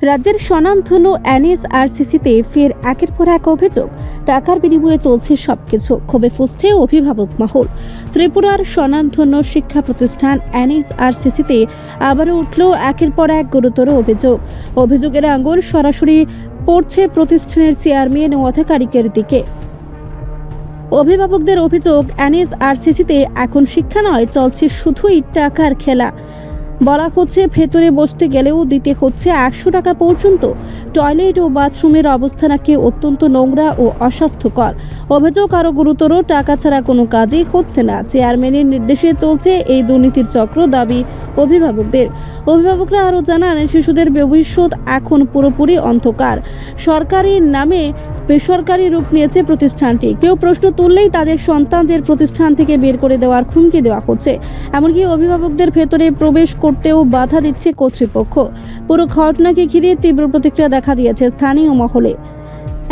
রাজ্যের স্বনামধন্য এনএসআরসিসিতে ফের একের পর এক অভিযোগ। টাকার বিনিময়ে চলছে সবকিছু। ক্ষোভে ফুঁসছে অভিভাবক মহল। ত্রিপুরার স্বনামধন্য শিক্ষা প্রতিষ্ঠান এনএসআরসিসিতে আবারও উঠল একের পর এক গুরুতর অভিযোগ। অভিযোগের আঙুল সরাসরি পড়ছে প্রতিষ্ঠানের চেয়ারম্যান ও আধিকারিকের দিকে। অভিভাবকদের অভিযোগ, এনএসআরসিসিতে এখন শিক্ষা নয়, চলছে শুধুই টাকার খেলা। বলা হচ্ছে ভেতরে বসতে গেলেও দিতে হচ্ছে 100 টাকা পর্যন্ত। টয়লেট ও বাথরুমের অবস্থা নাকি অত্যন্ত নোংরা ও অস্বাস্থ্যকর। অভিযোগ আরও গুরুতর, টাকা ছাড়া কোনো কাজই হচ্ছে না। চেয়ারম্যানের নির্দেশে চলছে এই দুর্নীতির চক্র, দাবি অভিভাবকদের। অভিভাবকরা আরও জানান, শিশুদের ভবিষ্যৎ এখন পুরোপুরি অন্ধকার। সরকারি নামে বেসরকারি রূপ নিয়েছে প্রতিষ্ঠানটি। কেউ প্রশ্ন তুললেই তাদের সন্তানদের প্রতিষ্ঠান থেকে বের করে দেওয়ার হুমকি দেওয়া হচ্ছে। এমনকি অভিভাবকদের ভেতরে প্রবেশ করতেও বাধা দিচ্ছে কর্তৃপক্ষ। পুরো ঘটনাকে ঘিরে তীব্র প্রতিক্রিয়া দেখা দিয়েছে স্থানীয় মহলে।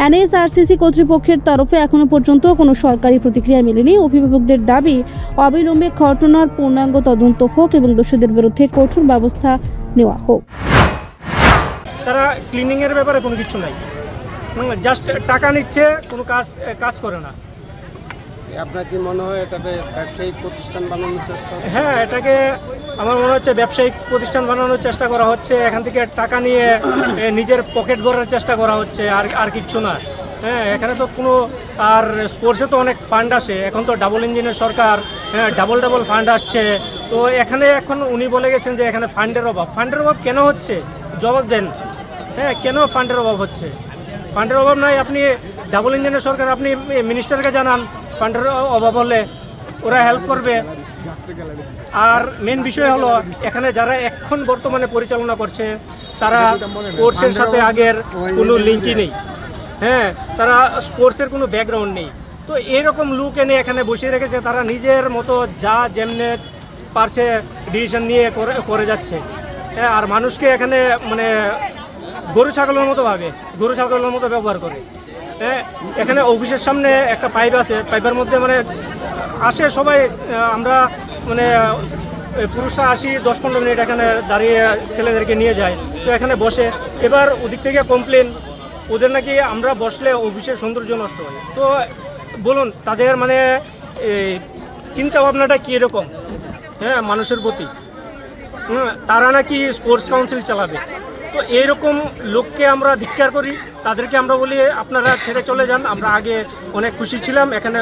এনএসআরসিসি কর্তৃপক্ষের তরফে এখনো পর্যন্ত কোনো সরকারি প্রতিক্রিয়া মেলেনি। অভিভাবকদের দাবি, অবিলম্বে ঘটনার পূর্ণাঙ্গ তদন্ত হোক এবং দোষীদের বিরুদ্ধে কঠোর ব্যবস্থা নেওয়া হোক। তারা ক্লিনিংয়ের ব্যাপারে কোনো কিছু নাই, জাস্ট টাকা নিচ্ছে, কোনো কাজ করে না। আপনার কি মনে হয় এটাকে ব্যবসায়িক প্রতিষ্ঠান বানানোর চেষ্টা? হ্যাঁ, এটাকে আমার মনে হচ্ছে ব্যবসায়িক প্রতিষ্ঠান বানানোর চেষ্টা করা হচ্ছে। এখান থেকে টাকা নিয়ে নিজের পকেট ভরার চেষ্টা করা হচ্ছে, আর কিচ্ছু না। হ্যাঁ, এখানে তো কোনো, আর স্পোর্টসে তো অনেক ফান্ড আসে। এখন তো ডাবল ইঞ্জিনের সরকার, হ্যাঁ, ডাবল ফান্ড আসছে। তো এখানে এখন উনি বলে গেছেন যে এখানে ফান্ডের অভাব কেন হচ্ছে, জবাব দেন। হ্যাঁ, কেন ফান্ডের অভাব হচ্ছে? ফান্ডের অভাব নাই, আপনি ডাবল ইঞ্জিনের সরকার, আপনি মিনিস্টারকে জানান, ফান্ডের অভাব হলে ওরা হেল্প করবে। আর মেন বিষয় হলো, এখানে যারা এখন বর্তমানে পরিচালনা করছে তারা স্পোর্টসের সাথে আগের কোনো লিঙ্কই নেই। হ্যাঁ, তারা স্পোর্টসের কোনো ব্যাকগ্রাউন্ড নেই। তো এইরকম লোক এনে এখানে বসিয়ে রেখেছে। তারা নিজের মতো যা যেমনে পারছে ডিসিশন নিয়ে করে যাচ্ছে। হ্যাঁ, আর মানুষকে এখানে মানে গরু ছাগলের মতো ব্যবহার করে। হ্যাঁ, এখানে অফিসের সামনে একটা পাইপ আছে, পাইপের মধ্যে মানে আসে সবাই, আমরা মানে পুরুষরা আসি 10-15 মিনিট এখানে দাঁড়িয়ে ছেলেদেরকে নিয়ে যায়। তো এখানে বসে, এবার ওদিক থেকে কমপ্লেন, ওদের নাকি আমরা বসলে অফিসের সৌন্দর্য নষ্ট হয়। তো বলুন, তাদের মানে চিন্তা ভাবনাটা কীরকম? হ্যাঁ, মানুষের প্রতি। তারা নাকি স্পোর্টস কাউন্সিল চালাবে। তো এইরকম লোককে আমরা ধিক্কার করি। তাদেরকে আমরা বলি, আপনারা ছেড়ে চলে যান। আমরা আগে অনেক খুশি ছিলাম, এখানে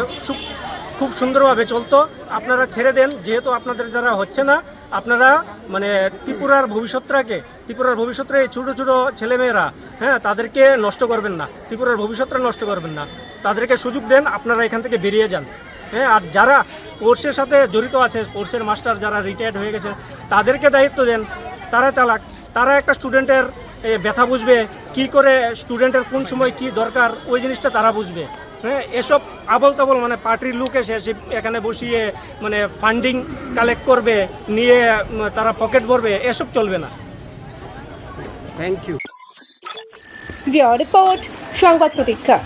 খুব সুন্দরভাবে চলতো। আপনারা ছেড়ে দেন, যেহেতু আপনাদের দ্বারা হচ্ছে না। আপনারা মানে ত্রিপুরার ভবিষ্যৎটা এই ছোটো ছোটো ছেলেমেয়েরা, হ্যাঁ, তাদেরকে নষ্ট করবেন না। ত্রিপুরার ভবিষ্যৎটা নষ্ট করবেন না। তাদেরকে সুযোগ দেন, আপনারা এখান থেকে বেরিয়ে যান। হ্যাঁ, আর যারা স্পোর্টসের সাথে জড়িত আছে, স্পোর্টসের মাস্টার যারা রিটায়ার্ড হয়ে গেছে, তাদেরকে দায়িত্ব দেন, তারা চালাক। তারা একটা স্টুডেন্টের ব্যথা বুঝবে, কি করে স্টুডেন্টের কোন সময় কি দরকার, ওই জিনিসটা তারা বুঝবে। হ্যাঁ, এসব আবল তাবল মানে পার্টির লোক এসে এখানে বসিয়ে মানে ফান্ডিং কালেক্ট করবে, নিয়ে তারা পকেট ভরবে, এসব চলবে না। Thank you. রিপোর্ট, সংবাদ প্রতীক্ষা।